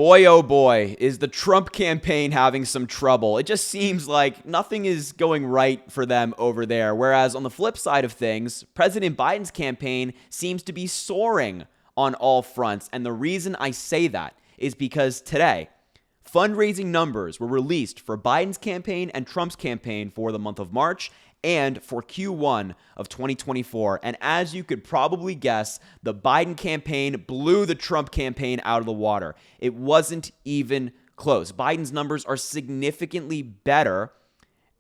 Boy, oh boy, is the Trump campaign having some trouble. It just seems like nothing is going right for them over there. Whereas on the flip side of things, President Biden's campaign seems to be soaring on all fronts. And the reason I say that is because today, fundraising numbers were released for Biden's campaign and Trump's campaign for the month of March and for Q1 of 2024. And as you could probably guess, the Biden campaign blew the Trump campaign out of the water. It wasn't even close. Biden's numbers are significantly better,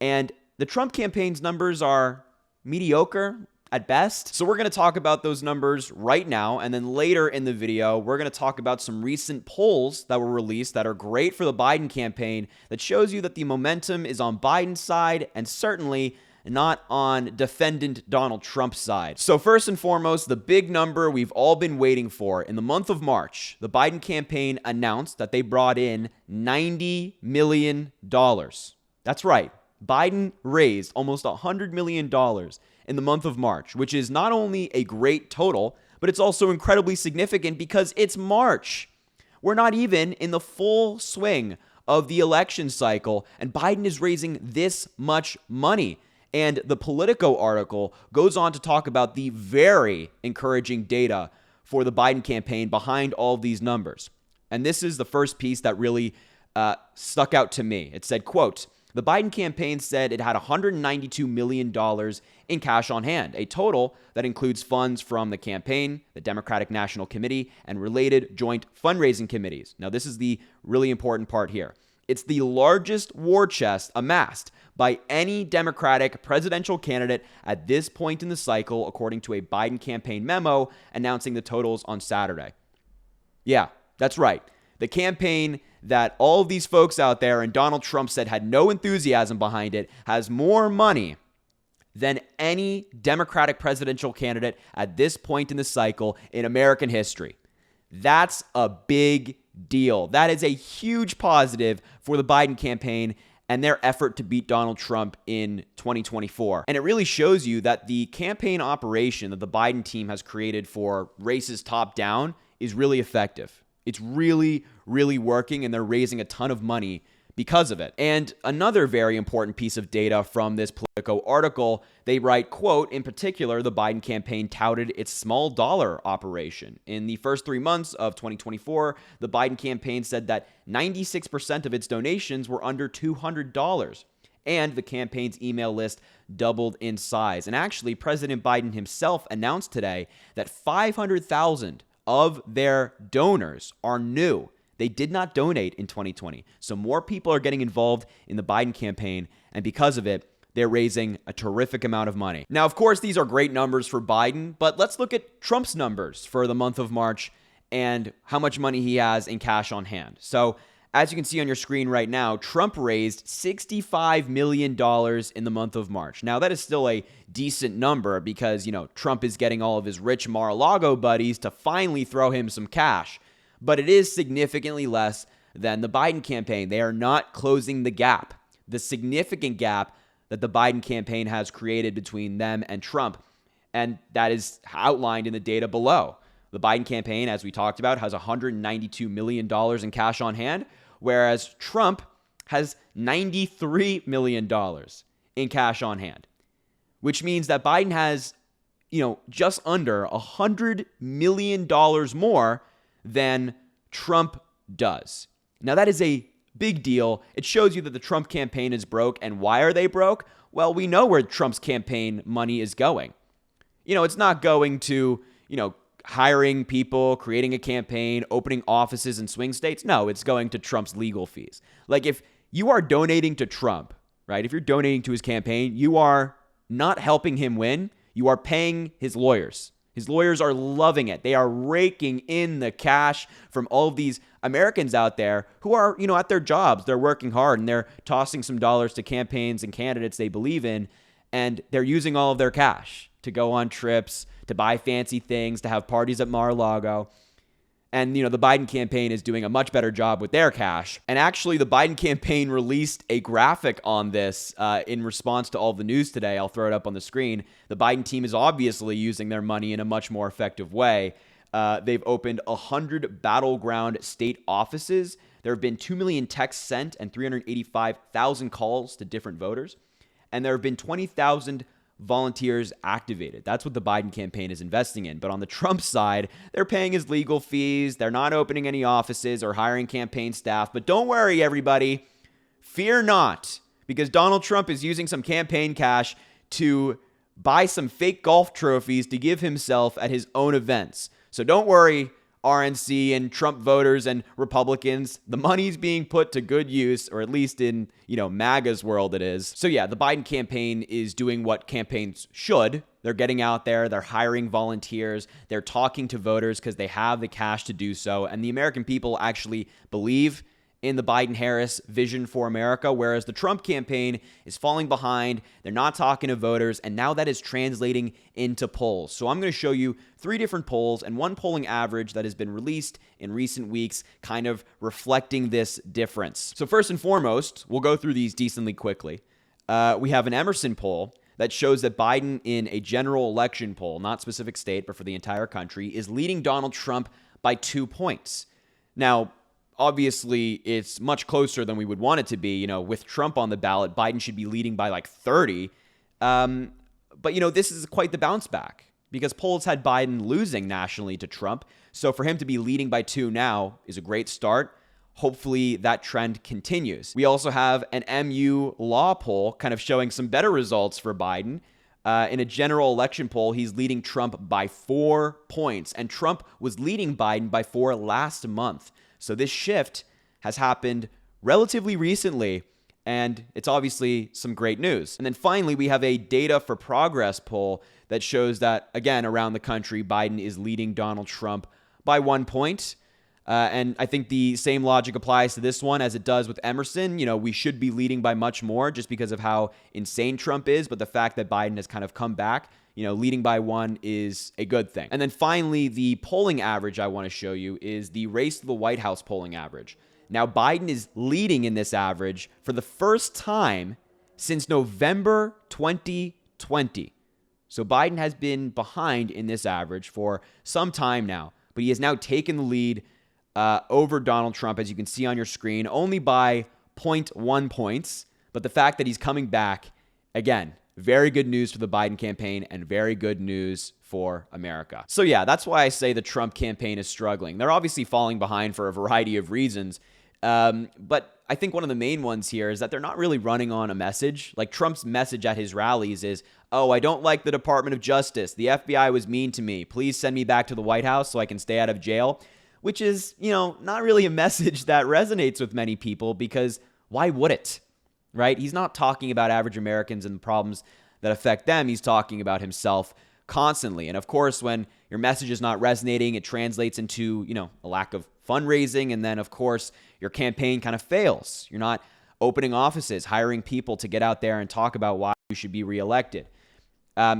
and the Trump campaign's numbers are mediocre at best. So we're going to talk about those numbers right now, and then later in the video, we're going to talk about some recent polls that were released that are great for the Biden campaign that shows you that the momentum is on Biden's side and certainly not on defendant Donald Trump's side. So first and foremost, the big number we've all been waiting for. In the month of March, the Biden campaign announced that they brought in $90 million. That's right. Biden raised almost $100 million in the month of March, which is not only a great total, but it's also incredibly significant because it's March. We're not even in the full swing of the election cycle, and Biden is raising this much money. And the Politico article goes on to talk about the very encouraging data for the Biden campaign behind all of these numbers. And this is the first piece that really stuck out to me. It said, quote, the Biden campaign said it had $192 million in cash on hand, a total that includes funds from the campaign, the Democratic National Committee, and related joint fundraising committees. Now, this is the really important part here. It's the largest war chest amassed by any Democratic presidential candidate at this point in the cycle, according to a Biden campaign memo announcing the totals on Saturday. Yeah, that's right. The campaign that all of these folks out there and Donald Trump said had no enthusiasm behind it has more money than any Democratic presidential candidate at this point in the cycle in American history. That's a big deal. That is a huge positive for the Biden campaign and their effort to beat Donald Trump in 2024. And it really shows you that the campaign operation that the Biden team has created for races top down is really effective. It's really, really working, and they're raising a ton of money because of it. And another very important piece of data from this Politico article, they write, quote, in particular, the Biden campaign touted its small dollar operation. In the first 3 months of 2024, the Biden campaign said that 96% of its donations were under $200. And the campaign's email list doubled in size. And actually, President Biden himself announced today that 500,000 of their donors are new. They did not donate in 2020. So more people are getting involved in the Biden campaign, and because of it, they're raising a terrific amount of money. Now, of course, these are great numbers for Biden, but let's look at Trump's numbers for the month of March and how much money he has in cash on hand. So, as you can see on your screen right now, Trump raised $65 million in the month of March. Now, that is still a decent number because, Trump is getting all of his rich Mar-a-Lago buddies to finally throw him some cash. But it is significantly less than the Biden campaign. They are not closing the gap, the significant gap that the Biden campaign has created between them and Trump. And that is outlined in the data below. The Biden campaign, as we talked about, has $192 million in cash on hand, whereas Trump has $93 million in cash on hand, which means that Biden has, just under $100 million more than Trump does. Now, that is a big deal. It shows you that the Trump campaign is broke. And why are they broke? Well, we know where Trump's campaign money is going. It's not going to, hiring people, creating a campaign, opening offices in swing states. No, it's going to Trump's legal fees. Like, if you are donating to Trump, right? If you're donating to his campaign, you are not helping him win. You are paying his lawyers. His lawyers are loving it. They are raking in the cash from all of these Americans out there who are, at their jobs. They're working hard and they're tossing some dollars to campaigns and candidates they believe in. And they're using all of their cash to go on trips, to buy fancy things, to have parties at Mar-a-Lago. And, the Biden campaign is doing a much better job with their cash. And actually, the Biden campaign released a graphic on this in response to all of the news today. I'll throw it up on the screen. The Biden team is obviously using their money in a much more effective way. They've opened 100 battleground state offices. There have been 2 million texts sent and 385,000 calls to different voters. And there have been 20,000 volunteers activated. That's what the Biden campaign is investing in. But on the Trump side, they're paying his legal fees. They're not opening any offices or hiring campaign staff. But don't worry, everybody. Fear not, because Donald Trump is using some campaign cash to buy some fake golf trophies to give himself at his own events. So don't worry, RNC and Trump voters and Republicans. The money's being put to good use, or at least in, MAGA's world it is. So yeah, the Biden campaign is doing what campaigns should. They're getting out there, they're hiring volunteers, they're talking to voters because they have the cash to do so. And the American people actually believe in the Biden-Harris vision for America, whereas the Trump campaign is falling behind. They're not talking to voters, and now that is translating into polls. So I'm going to show you 3 different polls and one polling average that has been released in recent weeks, kind of reflecting this difference. So first and foremost, we'll go through these decently quickly. We have an Emerson poll that shows that Biden in a general election poll, not specific state, but for the entire country, is leading Donald Trump by 2 points. Now, obviously, it's much closer than we would want it to be. With Trump on the ballot, Biden should be leading by like 30. But this is quite the bounce back because polls had Biden losing nationally to Trump. So for him to be leading by 2 now is a great start. Hopefully that trend continues. We also have an MU law poll kind of showing some better results for Biden. In a general election poll, he's leading Trump by 4 points, and Trump was leading Biden by 4 last month. So this shift has happened relatively recently, and it's obviously some great news. And then finally, we have a Data for Progress poll that shows that, again, around the country, Biden is leading Donald Trump by 1 point. And I think the same logic applies to this one as it does with Emerson. We should be leading by much more just because of how insane Trump is. But the fact that Biden has kind of come back, leading by 1 is a good thing. And then finally, the polling average I want to show you is the race to the White House polling average. Now, Biden is leading in this average for the first time since November 2020. So Biden has been behind in this average for some time now, but he has now taken the lead over Donald Trump, as you can see on your screen, only by 0.1 points. But the fact that he's coming back, again, very good news for the Biden campaign and very good news for America. So yeah, that's why I say the Trump campaign is struggling. They're obviously falling behind for a variety of reasons. But I think one of the main ones here is that they're not really running on a message. Like Trump's message at his rallies is, oh, I don't like the Department of Justice. The FBI was mean to me. Please send me back to the White House so I can stay out of jail. Which is, not really a message that resonates with many people because why would it, right? He's not talking about average Americans and the problems that affect them. He's talking about himself constantly. And of course, when your message is not resonating, it translates into, a lack of fundraising. And then, of course, your campaign kind of fails. You're not opening offices, hiring people to get out there and talk about why you should be reelected.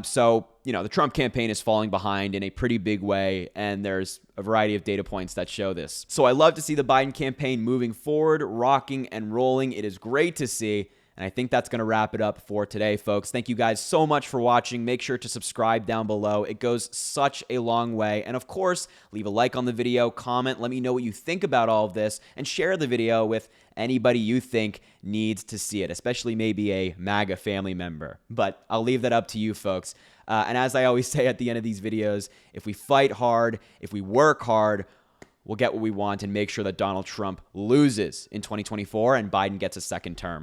So, the Trump campaign is falling behind in a pretty big way, and there's a variety of data points that show this. So I love to see the Biden campaign moving forward, rocking and rolling. It is great to see, and I think that's going to wrap it up for today, folks. Thank you guys so much for watching. Make sure to subscribe down below. It goes such a long way. And of course, leave a like on the video, comment, let me know what you think about all of this, and share the video with anybody you think needs to see it, especially maybe a MAGA family member. But I'll leave that up to you, folks. And as I always say at the end of these videos, if we fight hard, if we work hard, we'll get what we want and make sure that Donald Trump loses in 2024 and Biden gets a second term.